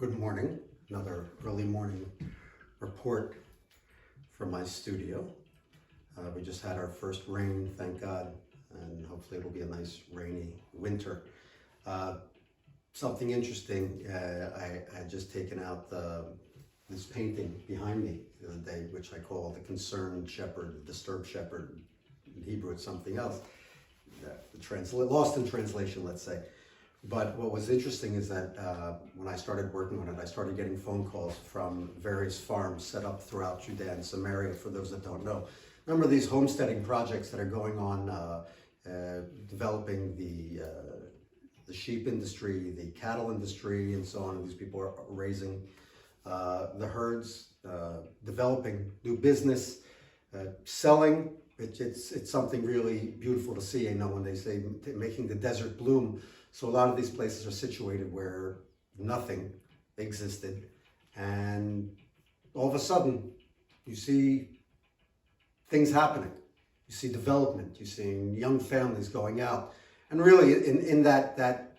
Good morning. Another early morning report from my studio. We just had our first rain, thank God, and hopefully it'll be a nice rainy winter. Something interesting, I had just taken out this painting behind me the other day, which I call the concerned shepherd, the disturbed shepherd. In Hebrew it's something else. Lost in translation, let's say. But what was interesting is that when I started working on it, I started getting phone calls from various farms set up throughout Judea and Samaria, for those that don't know. Remember these homesteading projects that are going on, developing the sheep industry, the cattle industry, and so on. And these people are raising the herds, developing new business, selling. It's something really beautiful to see. You know, when they say making the desert bloom. So a lot of these places are situated where nothing existed, and all of a sudden you see things happening. You see development. You're seeing young families going out, and really in that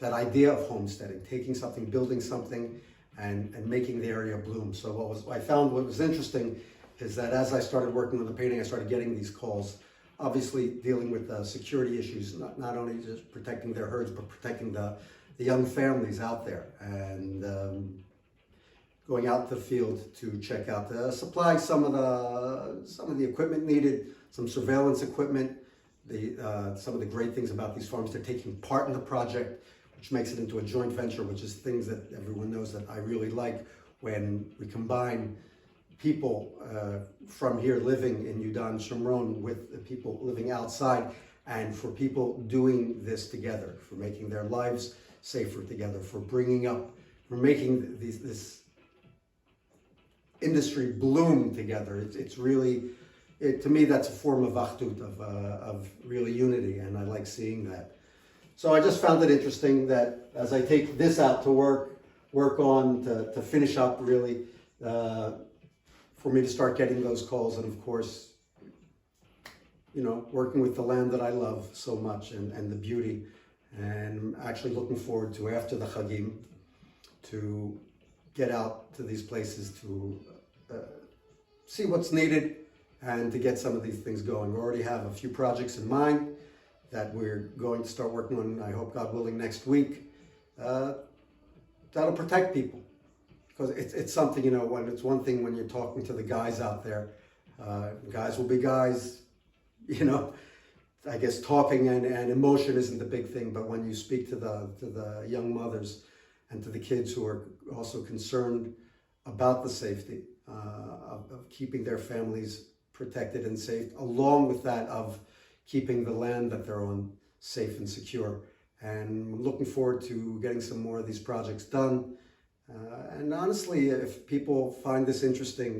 idea of homesteading, taking something, building something, and making the area bloom. So what was interesting is that as I started working on the painting, I started getting these calls. Obviously dealing with security issues, not only just protecting their herds, but protecting the young families out there, and going out to the field to check out supply some of the equipment needed, some surveillance equipment. Some of the great things about these farms, they're taking part in the project, which makes it into a joint venture, which is things that everyone knows that I really like when we combine people from here living in Yudan and Shomron with the people living outside, and for people doing this together, for making their lives safer together, for making this industry bloom together. It's really, to me, that's a form of achdut, of really unity, and I like seeing that. So I just found it interesting that as I take this out to work on to finish up really, for me to start getting those calls, and of course, you know, working with the land that I love so much and the beauty, and actually looking forward to after the Chagim to get out to these places to see what's needed and to get some of these things going. We already have a few projects in mind that we're going to start working on, I hope God willing, next week. That'll protect people. Because it's something, you know, when it's one thing when you're talking to the guys out there, guys will be guys, you know, I guess talking and emotion isn't the big thing, but when you speak to the young mothers and to the kids who are also concerned about the safety of keeping their families protected and safe, along with that of keeping the land that they're on safe and secure. And I'm looking forward to getting some more of these projects done. And honestly, if people find this interesting,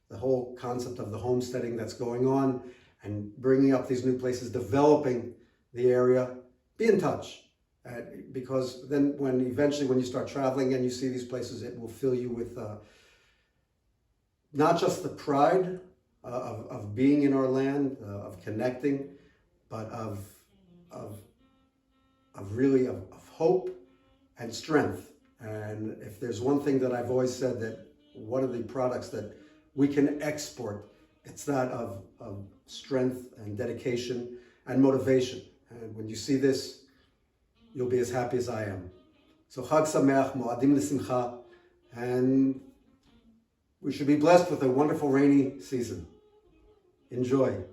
the whole concept of the homesteading that's going on and bringing up these new places, developing the area, be in touch. Because then eventually when you start traveling and you see these places, it will fill you with not just the pride of being in our land, of connecting, but of hope and strength. And if there's one thing that I've always said, that one of the products that we can export, it's that of strength and dedication and motivation. And when you see this, you'll be as happy as I am. So Chag Sameach, Mo'adim L'Simcha, and we should be blessed with a wonderful rainy season. Enjoy.